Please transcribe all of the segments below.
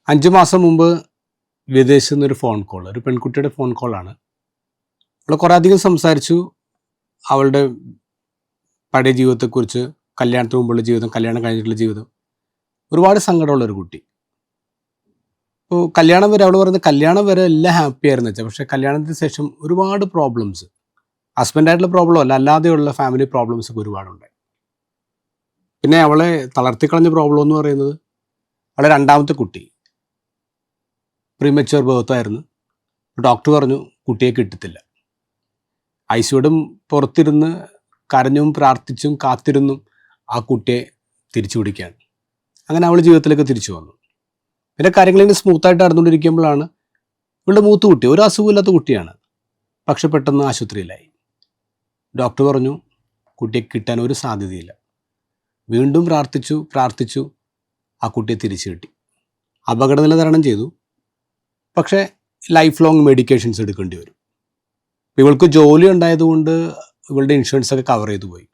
5 മാസം മുമ്പ് വിദേശത്ത് നിന്നൊരു ഫോൺ കോൾ, ഒരു പെൺകുട്ടിയുടെ ഫോൺ കോളാണ്. അവൾ കുറേ അധികം സംസാരിച്ചു. അവളുടെ പഴയ ജീവിതത്തെക്കുറിച്ച്, കല്യാണത്തിന് മുമ്പുള്ള ജീവിതം, കല്യാണം കഴിഞ്ഞിട്ടുള്ള ജീവിതം. ഒരുപാട് സങ്കടമുള്ളൊരു കുട്ടി. അപ്പോൾ കല്യാണം വരെ അവൾ പറയുന്നത് കല്യാണം വരെ എല്ലാം ഹാപ്പി ആയിരുന്നു വെച്ചാൽ, പക്ഷേ കല്യാണത്തിന് ശേഷം ഒരുപാട് പ്രോബ്ലംസ്, ഹസ്ബൻഡായിട്ടുള്ള പ്രോബ്ലം അല്ല, അല്ലാതെയുള്ള ഫാമിലി പ്രോബ്ലംസ് ഒക്കെ ഒരുപാടുണ്ടായി. പിന്നെ അവളെ തളർത്തിക്കളഞ്ഞ പ്രോബ്ലം എന്ന് പറയുന്നത് അവളെ രണ്ടാമത്തെ കുട്ടി പ്രീമച്വർ ബർത്തായിരുന്നു. ഡോക്ടർ പറഞ്ഞു കുട്ടിയെ കിട്ടത്തില്ല. ഐസിയുടെ പുറത്തിരുന്ന് കരഞ്ഞും പ്രാർത്ഥിച്ചും കാത്തിരുന്നും ആ കുട്ടിയെ തിരിച്ചു പിടിക്കാൻ. അങ്ങനെ അവൾ ജീവിതത്തിലേക്ക് തിരിച്ചു വന്നു. പിന്നെ കാര്യങ്ങളിങ്ങനെ സ്മൂത്തായിട്ട് നടന്നുകൊണ്ടിരിക്കുമ്പോഴാണ് ഇവളുടെ മൂത്ത കുട്ടി, ഒരു അസുഖമില്ലാത്ത കുട്ടിയാണ്, പക്ഷെ പെട്ടെന്ന് ആശുപത്രിയിലായി. ഡോക്ടർ പറഞ്ഞു കുട്ടിയെ കിട്ടാൻ ഒരു സാധ്യതയില്ല. വീണ്ടും പ്രാർത്ഥിച്ചു ആ കുട്ടിയെ തിരിച്ചു കിട്ടി. അപകടനില തരണം ചെയ്തു, പക്ഷേ ലൈഫ് ലോങ് മെഡിക്കേഷൻസ് എടുക്കേണ്ടി വരും. ഇവൾക്ക് ജോലി ഉണ്ടായതുകൊണ്ട് ഇവളുടെ ഇൻഷുറൻസ് ഒക്കെ കവർ ചെയ്തു പോയി.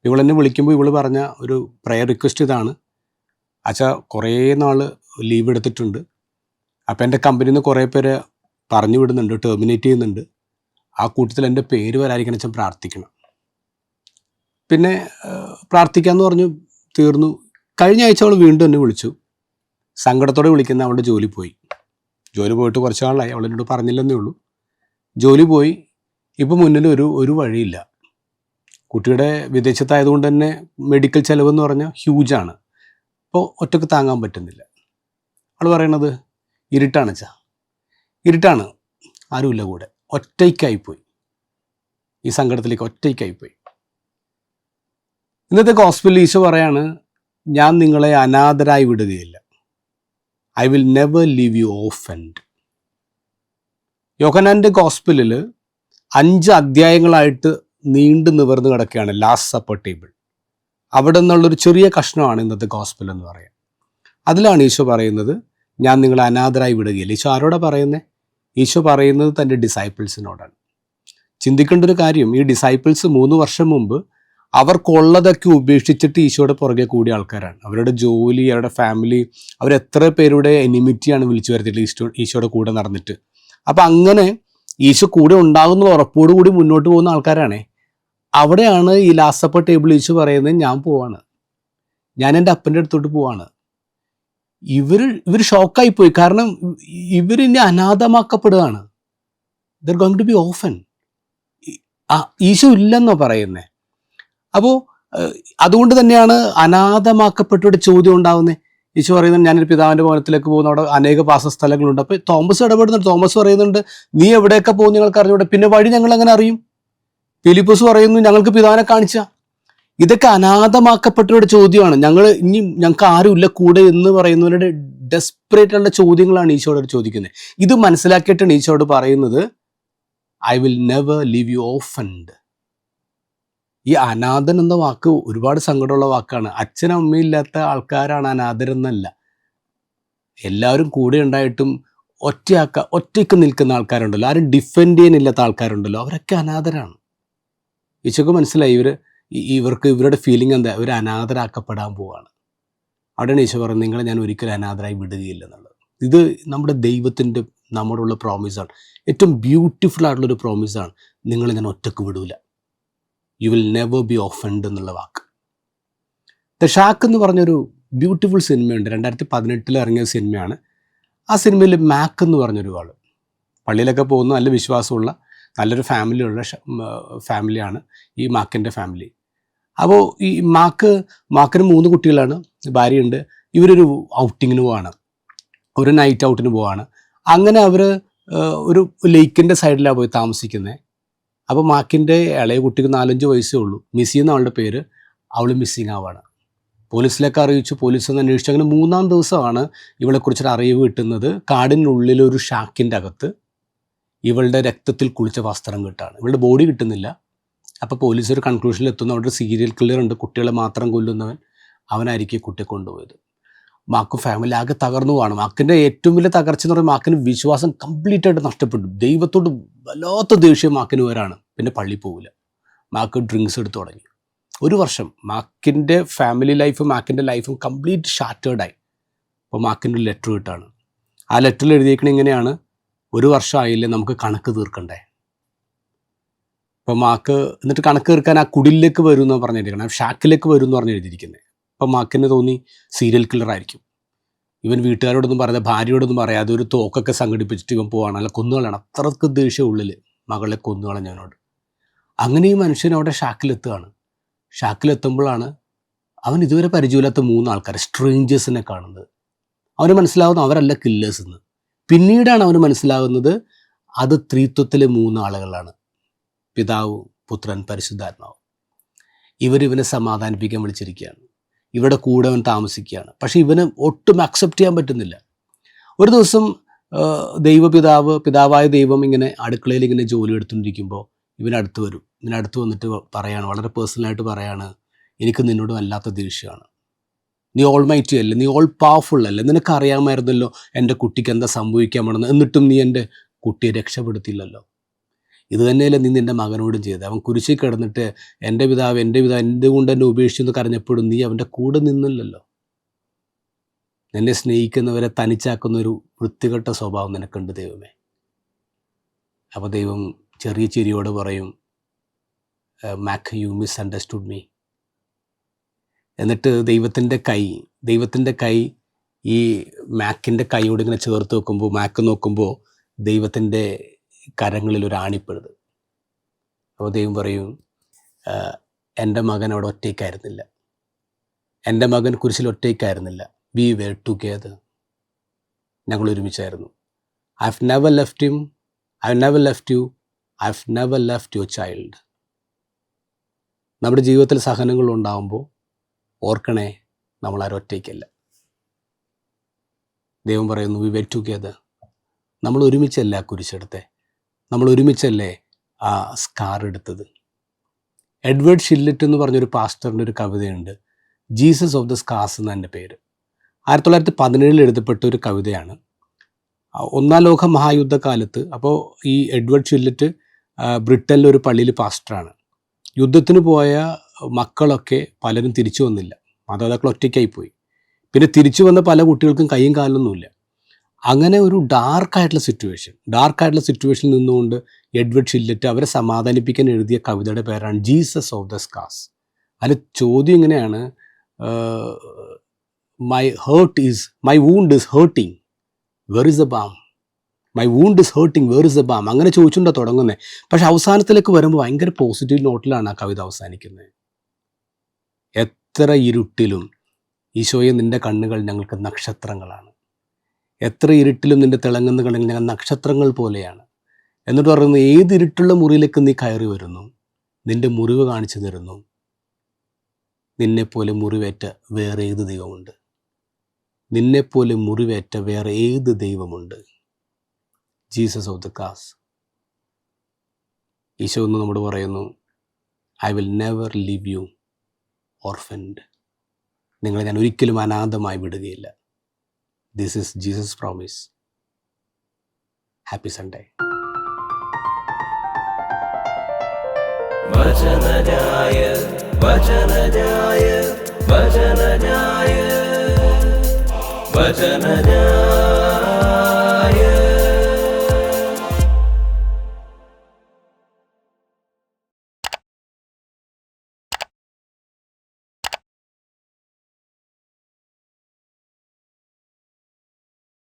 ഇവൾ എന്നെ വിളിക്കുമ്പോൾ ഇവൾ പറഞ്ഞ ഒരു പ്രയർ റിക്വസ്റ്റ് ഇതാണ്: അച്ഛാ, കുറേ നാൾ ലീവ് എടുത്തിട്ടുണ്ട്. അപ്പോൾ എൻ്റെ കമ്പനിയിൽ നിന്ന് കുറേ പേര് പറഞ്ഞു വിടുന്നുണ്ട്, ടെർമിനേറ്റ് ചെയ്യുന്നുണ്ട്. ആ കൂട്ടത്തിൽ എൻ്റെ പേര് വരാതിരിക്കണം അച്ഛൻ, പ്രാർത്ഥിക്കണം. പിന്നെ പ്രാർത്ഥിക്കാമെന്ന് പറഞ്ഞു, തീർന്നു. കഴിഞ്ഞ ആഴ്ച അവൾ വീണ്ടും എന്നെ വിളിച്ചു. സങ്കടത്തോടെ വിളിക്കുന്ന അവളുടെ ജോലി പോയി. ജോലി പോയിട്ട് കുറച്ച് നാളായി, അവളെന്നോട് പറഞ്ഞില്ലെന്നേ ഉള്ളൂ. ജോലി പോയി. ഇപ്പോൾ മുന്നിൽ ഒരു വഴിയില്ല. കുട്ടിയുടെ വിദേശത്തായതുകൊണ്ട് തന്നെ മെഡിക്കൽ ചിലവെന്ന് പറഞ്ഞാൽ ഹ്യൂജാണ്. അപ്പോൾ ഒറ്റക്ക് താങ്ങാൻ പറ്റുന്നില്ല. അവൾ പറയണത് ഇരുട്ടാണ് അച്ഛാ, ഇരുട്ടാണ്, ആരുമില്ല കൂടെ, ഒറ്റയ്ക്കായിപ്പോയി. ഈ സങ്കടത്തിലേക്ക് ഒറ്റയ്ക്കായിപ്പോയി. ഇന്നത്തെ ഗോസ്പലിൽ ഈശോ പറയാണ്, ഞാൻ നിങ്ങളെ അനാഥരായി വിടുകയില്ല. I will never leave you orphaned. യോഹന്നാൻ്റെ ഗോസ്പലിൽ 5 അധ്യായങ്ങളായിട്ട് നീണ്ടു നിവർന്ന് കിടക്കുകയാണ് ലാസ്റ്റ് സപ്പർ ടേബിൾ. അവിടെ നിന്നുള്ളൊരു ചെറിയ കഷ്ണമാണ് ഇന്നത്തെ ഗോസ്പൽ എന്ന് പറയാം. അതിലാണ് ഈശോ പറയുന്നത്, ഞാൻ നിങ്ങളെ അനാഥരായി വിടുകയില്ല. ഈശോ ആരോടാ പറയുന്നത്? ഈശോ പറയുന്നത് തൻ്റെ ഡിസൈപ്പിൾസിനോടാണ്. ചിന്തിക്കേണ്ട ഒരു കാര്യം, ഈ ഡിസൈപ്പിൾസ് 3 വർഷം മുമ്പ് അവർക്കുള്ളതൊക്കെ ഉപേക്ഷിച്ചിട്ട് ഈശോയുടെ പുറകെ കൂടിയ ആൾക്കാരാണ്. അവരുടെ ജോലി, അവരുടെ ഫാമിലി, അവരെത്ര പേരുടെ എനിമിറ്റിയാണ് വിളിച്ചു വരുത്തിയിട്ട് ഈശോയുടെ കൂടെ നടന്നിട്ട്. അപ്പം അങ്ങനെ ഈശോ കൂടെ ഉണ്ടാകുന്ന ഉറപ്പോടുകൂടി മുന്നോട്ട് പോകുന്ന ആൾക്കാരാണേ. അവിടെയാണ് ഈ ലാസ്റ്റ് സപ്പർ ടേബിൾ ഈശോ പറയുന്നത്, ഞാൻ പോവാണ്, ഞാൻ എൻ്റെ അപ്പൻ്റെ അടുത്തോട്ട് പോവാണ്. ഇവർ ഷോക്കായിപ്പോയി. കാരണം ഇവരിനി അനാഥമാക്കപ്പെടുകയാണ്. They're going to be orphan. Isho ഇല്ലെന്നോ പറയുന്നത്. അപ്പോൾ അതുകൊണ്ട് തന്നെയാണ് അനാഥമാക്കപ്പെട്ടവരുടെ ചോദ്യം ഉണ്ടാകുന്നത്. ഈശോ പറയുന്നത്, ഞാനൊരു പിതാവിൻ്റെ ഭവനത്തിലേക്ക് പോകുന്നു, അവിടെ അനേക വാസസ്ഥലങ്ങളുണ്ട്. അപ്പോൾ തോമസ് ഇടപെടുന്നുണ്ട്. തോമസ് പറയുന്നുണ്ട്, നീ എവിടെയൊക്കെ പോകും ഞങ്ങൾക്ക് അറിഞ്ഞൂടെ, പിന്നെ വഴി ഞങ്ങൾ എങ്ങനെ അറിയും? ഫിലിപ്പോസ് പറയുന്നു, ഞങ്ങൾക്ക് പിതാവിനെ കാണിച്ച. ഇതൊക്കെ അനാഥമാക്കപ്പെട്ടവരുടെ ചോദ്യമാണ്. ഞങ്ങൾക്ക് ആരുമില്ല കൂടെ എന്ന് പറയുന്നവരുടെ ഡെസ്പറേറ്റ് ഉള്ള ചോദ്യങ്ങളാണ് ഈശോയോട് ചോദിക്കുന്നത്. ഇത് മനസ്സിലാക്കിയിട്ടാണ് ഈശോയോട് പറയുന്നത്, I will never leave you orphaned. ഈ അനാഥൻ എന്ന വാക്ക് ഒരുപാട് സങ്കടമുള്ള വാക്കാണ്. അച്ഛനും അമ്മയില്ലാത്ത ആൾക്കാരാണ് അനാഥരെന്നല്ല. എല്ലാവരും കൂടെ ഉണ്ടായിട്ടും ഒറ്റയ്ക്ക് നിൽക്കുന്ന ആൾക്കാരുണ്ടല്ലോ, ആരും ഡിഫെൻഡ് ചെയ്യാനില്ലാത്ത ആൾക്കാരുണ്ടല്ലോ, അവരൊക്കെ അനാഥരാണ്. ഈശോക്ക് മനസ്സിലായി ഇവർക്ക് ഇവരുടെ ഫീലിംഗ് എന്താ, ഇവർ അനാഥരാക്കപ്പെടാൻ പോവാണ്. അവിടെയാണ് ഈശോ പറയുന്നത്, നിങ്ങളെ ഞാൻ ഒരിക്കലും അനാഥരായി വിടുകയില്ല എന്നുള്ളത്. ഇത് നമ്മുടെ ദൈവത്തിൻ്റെ നമ്മോടുള്ള പ്രോമിസാണ്. ഏറ്റവും ബ്യൂട്ടിഫുൾ ആയിട്ടുള്ളൊരു പ്രോമിസാണ്, നിങ്ങളെ ഞാൻ ഒറ്റക്ക് വിടൂല. You will never be offend എന്നുള്ള വാക്ക്. ദ ഷാക്ക് എന്ന് പറഞ്ഞൊരു ബ്യൂട്ടിഫുൾ സിനിമയുണ്ട്, 2018 ഇറങ്ങിയ സിനിമയാണ്. ആ സിനിമയിൽ മാക്ക് എന്ന് പറഞ്ഞൊരു ആൾ, പള്ളിയിലൊക്കെ പോകുന്ന നല്ല വിശ്വാസമുള്ള നല്ലൊരു ഫാമിലിയുള്ള ഫാമിലിയാണ് ഈ മാക്കിൻ്റെ ഫാമിലി. അപ്പോൾ ഈ മാക്കിന് 3 കുട്ടികളാണ്, ഭാര്യയുണ്ട്. ഇവരൊരു ഔട്ടിങ്ങിന് പോവാണ്, ഒരു നൈറ്റ് ഔട്ടിന് പോവാണ്. അങ്ങനെ അവർ ഒരു ലേക്കിൻ്റെ സൈഡിലാണ് പോയി താമസിക്കുന്നത്. അപ്പോൾ മാക്കിൻ്റെ ഇളയ കുട്ടിക്ക് 4-5 വയസ്സേ ഉള്ളൂ. മിസ്സി എന്ന അവളുടെ പേര്. അവൾ മിസ്സിങ് ആവാണ്. പോലീസിലേക്ക് അറിയിച്ചു, പോലീസ് ഒന്ന് അന്വേഷിച്ചു. അങ്ങനെ 3-ാം ദിവസമാണ് ഇവളെക്കുറിച്ചൊരു അറിവ് കിട്ടുന്നത്. കാടിനുള്ളിലൊരു ഷാക്കിൻ്റെ അകത്ത് ഇവളുടെ രക്തത്തിൽ കുളിച്ച വസ്ത്രം കിട്ടാണ്. ഇവളുടെ ബോഡി കിട്ടുന്നില്ല. അപ്പോൾ പോലീസ് ഒരു കൺക്ലൂഷനിൽ എത്തുന്നു, അവിടെ ഒരു സീരിയൽ കില്ലർ ഉണ്ട്, കുട്ടികളെ മാത്രം കൊല്ലുന്നവൻ, അവനായിരിക്കും കുട്ടിയെ കൊണ്ടുപോയത്. മാക്കും ഫാമിലി ആകെ തകർന്നു പോവാണ്. മാക്കിൻ്റെ ഏറ്റവും വലിയ തകർച്ച എന്ന് പറയുമ്പോൾ മാക്കിന് വിശ്വാസം കംപ്ലീറ്റ് ആയിട്ട് നഷ്ടപ്പെട്ടു. ദൈവത്തോട് വല്ലാത്ത ദേഷ്യം മാക്കിന് വരാണ്. പിന്നെ പള്ളി പോവില്ല. മാക്ക് ഡ്രിങ്ക്സ് എടുത്തു തുടങ്ങി. 1 വർഷം മാക്കിൻ്റെ ഫാമിലി ലൈഫും മാക്കിൻ്റെ ലൈഫും കംപ്ലീറ്റ് ഷാറ്റേർഡായി. അപ്പോൾ മാക്കിൻ്റെ ഒരു ലെറ്റർ കിട്ടാണ്. ആ ലെറ്ററിൽ എഴുതിയേക്കണ ഇങ്ങനെയാണ്: 1 വർഷമായില്ലേ, നമുക്ക് കണക്ക് തീർക്കണ്ടേ. അപ്പോൾ മാക്ക് എന്നിട്ട് കണക്ക് തീർക്കാൻ ആ കുടിലേക്ക് വരും എന്ന് പറഞ്ഞിരിക്കണം, ഷാക്കിലേക്ക് വരും എന്ന് പറഞ്ഞ് എഴുതിയിരിക്കുന്നത്. അപ്പം മാക്കിന് തോന്നി സീരിയൽ കില്ലറായിരിക്കും. ഇവൻ വീട്ടുകാരോടൊന്നും പറയാതെ, ഭാര്യയോടൊന്നും പറയാതെ ഒരു തോക്കൊക്കെ സംഘടിപ്പിച്ചിട്ട് ഇവൻ പോവാണ്, അല്ല കൊന്നുകളയാണ്. അത്രക്ക് ദേഷ്യം ഉള്ളിൽ, മകളെ കൊന്നുകളഞ്ഞവനോട്. അങ്ങനെ ഈ മനുഷ്യൻ അവിടെ ഷാക്കിലെത്തുകയാണ്. ഷാക്കിലെത്തുമ്പോഴാണ് അവൻ ഇതുവരെ പരിചയമില്ലാത്ത 3 ആൾക്കാർ, സ്ട്രേഞ്ചേഴ്സിനെ കാണുന്നത്. അവന് മനസ്സിലാവുന്നു അവരല്ല കില്ലേഴ്സ് എന്ന്. പിന്നീടാണ് അവന് മനസ്സിലാകുന്നത് അത് ത്രിത്വത്തിലെ 3 ആളുകളാണ്: പിതാവ്, പുത്രൻ, പരിശുദ്ധാത്മാവ്. ഇവനെ സമാധാനിപ്പിക്കാൻ വിളിച്ചിരിക്കുകയാണ്. ഇവിടെ കൂടെ അവൻ താമസിക്കുകയാണ്. പക്ഷേ ഇവന് ഒട്ടും അക്സെപ്റ്റ് ചെയ്യാൻ പറ്റുന്നില്ല. ഒരു ദിവസം പിതാവായ ദൈവം ഇങ്ങനെ അടുക്കളയിൽ ഇങ്ങനെ ജോലി എടുത്തുകൊണ്ടിരിക്കുമ്പോൾ ഇവനടുത്ത് വരും. ഇവനടുത്ത് വന്നിട്ട് പറയാണ്, വളരെ പേഴ്സണലായിട്ട് പറയാണ്: എനിക്ക് നിന്നോട് വല്ലാത്ത ദേഷ്യമാണ്. നീ ഓൾ മൈറ്റി അല്ലേ, നീ ഓൾ പവർഫുൾ അല്ലേ, നിനക്ക് അറിയാമായിരുന്നല്ലോ എൻ്റെ കുട്ടിക്ക് എന്താ സംഭവിക്കാൻ പോണെന്ന്, എന്നിട്ടും നീ എൻ്റെ കുട്ടിയെ രക്ഷപ്പെടുത്തിയില്ലല്ലോ. ഇത് തന്നെയല്ലേ നീ നിൻ്റെ മകനോടും ചെയ്തത്. അവൻ കുരിശിൽ കിടന്നിട്ട് എൻ്റെ പിതാവ് എന്തുകൊണ്ട് എന്നെ ഉപേക്ഷിച്ചെന്ന് കരഞ്ഞപ്പോഴും നീ അവൻ്റെ കൂടെ നിന്നില്ലല്ലോ. എന്നെ സ്നേഹിക്കുന്നവരെ തനിച്ചാക്കുന്ന ഒരു വൃത്തികെട്ട സ്വഭാവം നിനക്കുണ്ട് ദൈവമേ. അപ്പോൾ ദൈവം ചെറിയ ചിരിയോട് പറയും: മാക്ക്, യു മിസ് അണ്ടർസ്റ്റുഡ് മീ. എന്നിട്ട് ദൈവത്തിൻ്റെ കൈ ഈ മാക്കിൻ്റെ കൈയോട് ഇങ്ങനെ ചേർത്ത് വെക്കുമ്പോൾ, മാക്ക് നോക്കുമ്പോൾ ദൈവത്തിൻ്റെ കരങ്ങളിൽ ഒരു ആണിപ്പഴുത്. അപ്പോൾ ദൈവം പറയും: എൻ്റെ മകൻ അവിടെ ഒറ്റയ്ക്കായിരുന്നില്ല, എൻ്റെ മകൻ കുരിശിൽ ഒറ്റയ്ക്കായിരുന്നില്ല. V were together. ഞങ്ങൾ ഒരുമിച്ചായിരുന്നു. I have never left him, I have never left you, I have never left your child. നമ്മുടെ ജീവിതത്തിൽ സഹനങ്ങൾ ഉണ്ടാകുമ്പോൾ ഓർക്കണേ, നമ്മളാരും ഒറ്റയ്ക്കല്ല. ദൈവം പറയുന്നു: വി വെർ ടുഗെദർ. നമ്മൾ ഒരുമിച്ചല്ലേ ആ കുരിശെടുത്തെ, നമ്മൾ ഒരുമിച്ചല്ലേ ആ സ്കാർ എടുത്തത്. എഡ്വേർഡ് ഷില്ലറ്റ് എന്ന് പറഞ്ഞൊരു പാസ്റ്ററിൻ്റെ ഒരു കവിതയുണ്ട്, ജീസസ് ഓഫ് ദ സ്കാർസ് എന്ന എൻ്റെ പേര്. 1917 എഴുതപ്പെട്ട ഒരു കവിതയാണ്. 1-ാം ലോക മഹായുദ്ധകാലത്ത്, അപ്പോൾ ഈ എഡ്വേർഡ് ഷില്ലറ്റ് ബ്രിട്ടനിലെ ഒരു പള്ളിയിൽ പാസ്റ്ററാണ്. യുദ്ധത്തിന് പോയ മക്കളൊക്കെ പലരും തിരിച്ചു വന്നില്ല, മാതാപിതാക്കൾ ഒറ്റയ്ക്കായിപ്പോയി. പിന്നെ തിരിച്ചു വന്ന പല കുട്ടികൾക്കും കൈയും കാലൊന്നുമില്ല. അങ്ങനെ ഒരു ഡാർക്കായിട്ടുള്ള സിറ്റുവേഷനിൽ നിന്നുകൊണ്ട് എഡ്വേർഡ് ഷില്ലറ്റ് അവരെ സമാധാനിപ്പിക്കാൻ എഴുതിയ കവിതയുടെ പേരാണ് ജീസസ് ഓഫ് ദ സ്കാർസ്. അതിൽ ചോദ്യം ഇങ്ങനെയാണ്: my wound is hurting, where is the balm? My wound is hurting, where is the balm? അങ്ങനെ ചോദിച്ചുകൊണ്ടാണ് തുടങ്ങുന്നത്. പക്ഷെ അവസാനത്തിലേക്ക് വരുമ്പോൾ ഭയങ്കര പോസിറ്റീവ് നോട്ടിലാണ് ആ കവിത അവസാനിക്കുന്നത്. എത്ര ഇരുട്ടിലും ഈശോയെ നിൻ്റെ കണ്ണുകൾ ഞങ്ങൾക്ക് നക്ഷത്രങ്ങളാണ്, എത്ര ഇരുട്ടിലും നിൻ്റെ തിളങ്ങുന്ന കണ്ണുകൾ ഞങ്ങൾ നക്ഷത്രങ്ങൾ പോലെയാണ്. എന്നിട്ട് പറയുന്നത്, ഏത് ഇരുട്ടുള്ള മുറിയിലേക്ക് നീ കയറി വരുന്നു, നിൻ്റെ മുറിവ് കാണിച്ചു തരുന്നു. നിന്നെപ്പോലെ മുറിവേറ്റ വേറെ ഏത് ദൈവമുണ്ട്? നിന്നെപ്പോലെ മുറിവേറ്റ വേറെ ഏത് ദൈവമുണ്ട്? Jesus of the cross. Isho എന്ന് നമ്മോട് പറയുന്നു: I will never leave you orphaned. നിങ്ങളെ ഞാൻ ഒരിക്കലും അനാഥമായി വിടുകയില്ല. This is Jesus promise. Happy Sunday. വചനജായ വചനജായ വചനജായ വചനജായ